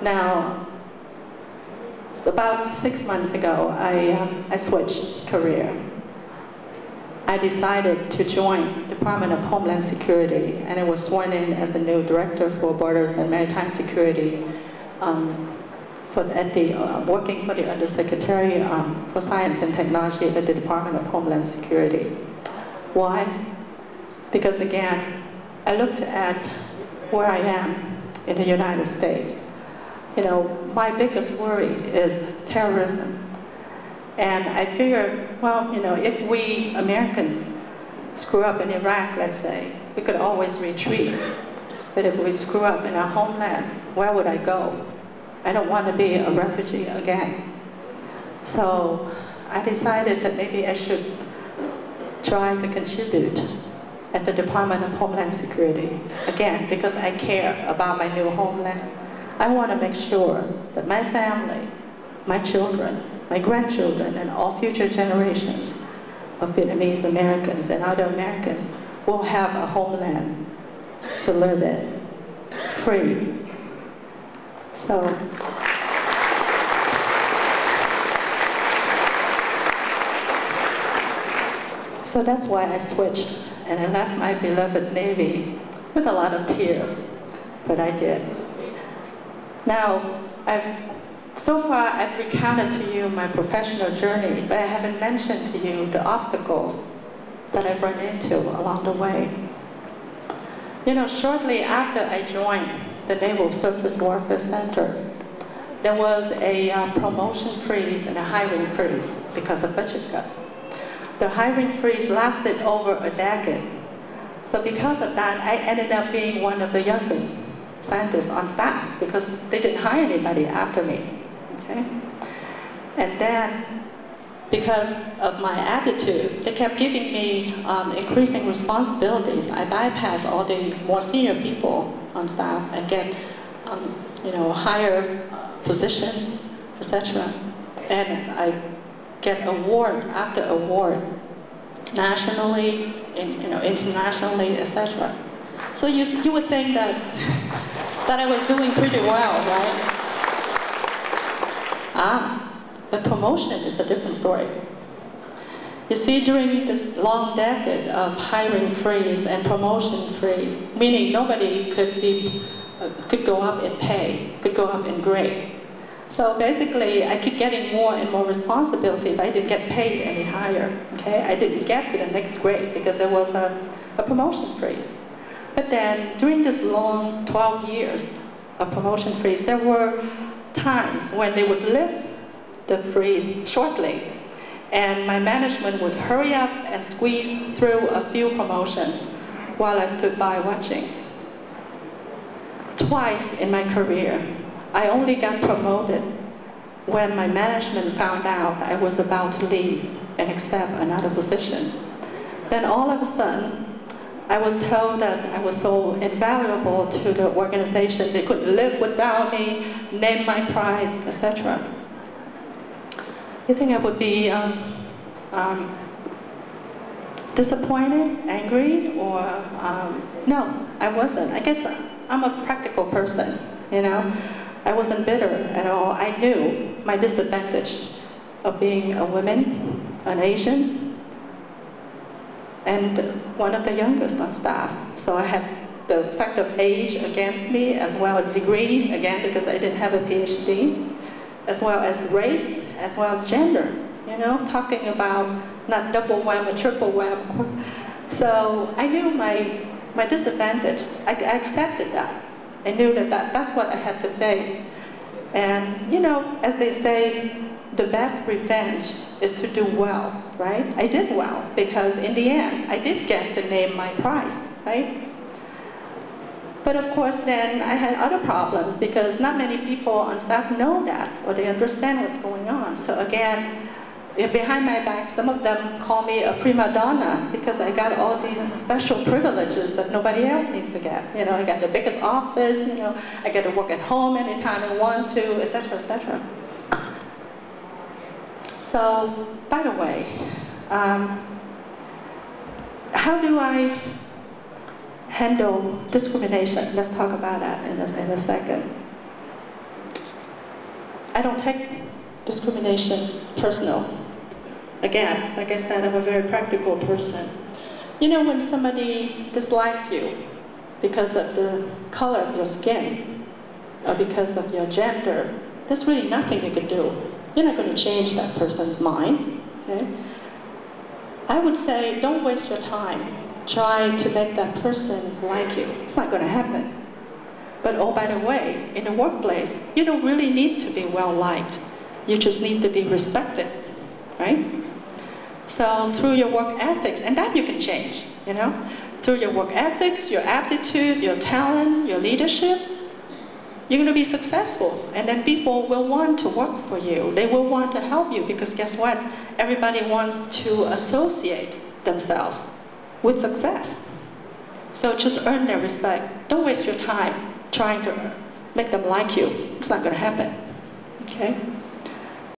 Now, about 6 months ago, I switched career. I decided to join Department of Homeland Security, and I was sworn in as a new Director for Borders and Maritime Security, working for the Undersecretary for Science and Technology at the Department of Homeland Security. Why? Because again, I looked at where I am in the United States. You know, my biggest worry is terrorism. And I figured, well, you know, if we Americans screw up in Iraq, let's say, we could always retreat. But if we screw up in our homeland, where would I go? I don't want to be a refugee again. So I decided that maybe I should try to contribute at the Department of Homeland Security. Again, because I care about my new homeland. I want to make sure that my family, my children, my grandchildren, and all future generations of Vietnamese Americans and other Americans will have a homeland to live in, free. So that's why I switched, and I left my beloved Navy with a lot of tears, but I did. Now, so far I've recounted to you my professional journey, but I haven't mentioned to you the obstacles that I've run into along the way. You know, shortly after I joined the Naval Surface Warfare Center, there was a promotion freeze and a hiring freeze because of budget cut. The hiring freeze lasted over a decade. So because of that, I ended up being one of the youngest scientists on staff because they didn't hire anybody after me, okay? And then, because of my attitude, they kept giving me increasing responsibilities. I bypassed all the more senior people on staff and get, you know, higher position, etc. And I get award after award, nationally, internationally, etc. So you would think that I was doing pretty well, right? But promotion is a different story. You see, during this long decade of hiring freeze and promotion freeze, meaning nobody could go up in pay, could go up in grade. So basically, I keep getting more and more responsibility, but I didn't get paid any higher, okay? I didn't get to the next grade because there was a promotion freeze. But then, during this long 12 years of promotion freeze, there were times when they would lift the freeze shortly, and my management would hurry up and squeeze through a few promotions while I stood by watching. Twice in my career, I only got promoted when my management found out I was about to leave and accept another position. Then all of a sudden, I was told that I was so invaluable to the organization, they couldn't live without me, name my price, etc. You think I would be disappointed, angry, or no, I wasn't. I guess I'm a practical person, you know. I wasn't bitter at all. I knew my disadvantage of being a woman, an Asian, and one of the youngest on staff. So I had the fact of age against me, as well as degree, again, because I didn't have a PhD, as well as race, as well as gender, you know, talking about not double whammy, but triple whammy. So I knew my disadvantage. I accepted that. I knew that's what I had to face. And, you know, as they say, the best revenge is to do well, right? I did well, because in the end, I did get to name my price, right? But of course, then I had other problems, because not many people on staff know that, or they understand what's going on. So again, behind my back, some of them call me a prima donna, because I got all these special privileges that nobody else seems to get. You know, I got the biggest office, you know, I get to work at home anytime I want to, etc., etc. So, by the way, how do I handle discrimination? Let's talk about that in a second. I don't take discrimination personal. Again, like I said, I'm a very practical person. You know, when somebody dislikes you because of the color of your skin or because of your gender, there's really nothing you can do. You're not going to change that person's mind. Okay? I would say, don't waste your time trying to make that person like you. It's not going to happen. But oh, by the way, in the workplace, you don't really need to be well-liked. You just need to be respected, right? So through your work ethics, and that you can change, you know? Through your work ethics, your aptitude, your talent, your leadership, you're going to be successful. And then people will want to work for you. They will want to help you because guess what? Everybody wants to associate themselves with success. So just earn their respect. Don't waste your time trying to make them like you. It's not going to happen, okay?